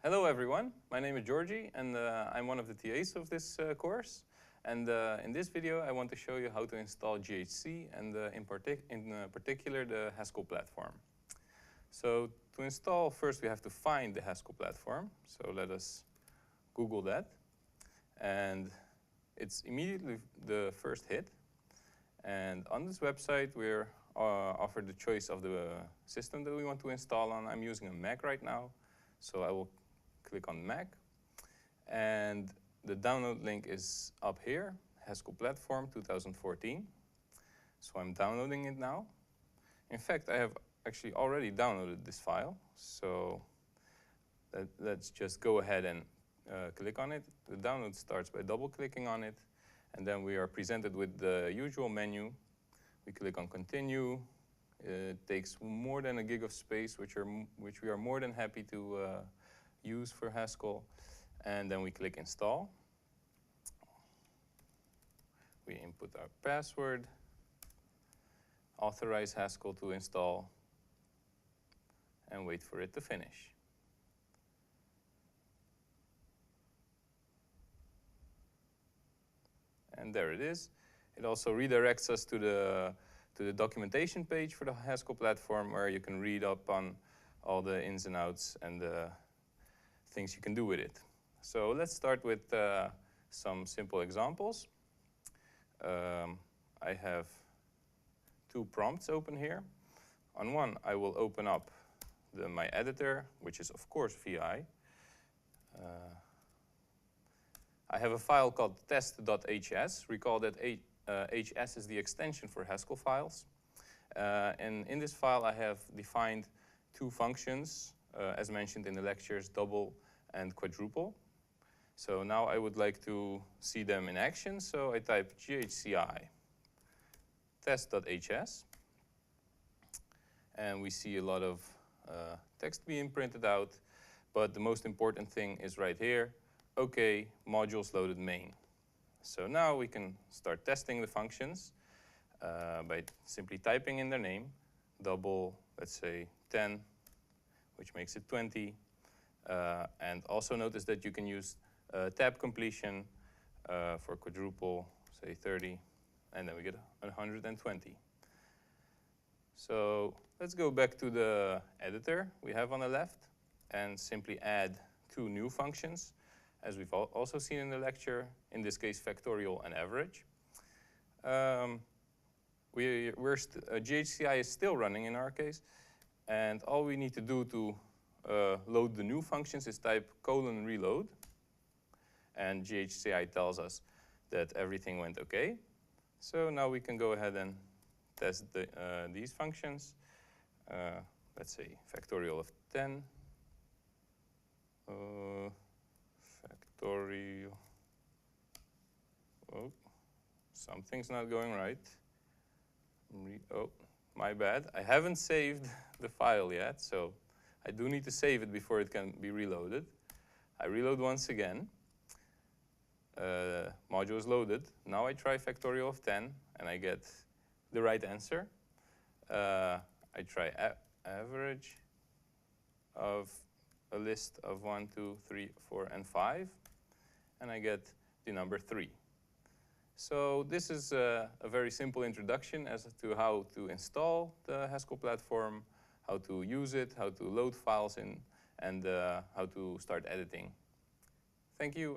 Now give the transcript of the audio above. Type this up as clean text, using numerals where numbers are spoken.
Hello everyone, my name is Georgie and I'm one of the TAs of this course. And in this video I want to show you how to install GHC and in particular the Haskel platform. So to install, first we have to find the Haskel platform. So let us Google that. And it's immediately the first hit. And on this website we're offered the choice of the system that we want to install on. I'm using a Mac right now, so I will click on Mac. And the download link is up here, Haskel Platform 2014. So I'm downloading it now. In fact, I have actually already downloaded this file. So let's just go ahead and click on it. The download starts by double-clicking on it. And then we are presented with the usual menu. We click on Continue. It takes more than a gig of space, which we are more than happy to use for Haskel. And then we click Install. We input our password, authorize Haskel to install, and wait for it to finish. And there it is. It also redirects us to the documentation page for the Haskel platform, where you can read up on all the ins and outs and the things you can do with it. So let's start with some simple examples. I have two prompts open here. On one, I will open up my editor, which is of course VI. I have a file called test.hs. Recall that HS is the extension for Haskel files. And in this file, I have defined two functions, as mentioned in the lectures, double and quadruple. So now I would like to see them in action. So I type ghci test.hs. And we see a lot of text being printed out. But the most important thing is right here. OK, modules loaded main. So now we can start testing the functions by simply typing in their name. Double, let's say 10, which makes it 20. And also notice that you can use tab completion for quadruple, say 30, and then we get 120. So let's go back to the editor we have on the left and simply add two new functions, as we've also seen in the lecture, in this case factorial and average. GHCI is still running in our case, and all we need to do to load the new functions is type :reload, and GHCI tells us that everything went OK. So now we can go ahead and test these functions. Let's say factorial of 10. Factorial. Oh, something's not going right. Oh, my bad. I haven't saved the file yet, so I do need to save it before it can be reloaded. I reload once again. Module is loaded. Now I try factorial of 10, and I get the right answer. I try average of a list of 1, 2, 3, 4, and 5, and I get the number 3. So this is a very simple introduction as to how to install the Haskel platform, how to use it, how to load files in, and how to start editing. Thank you.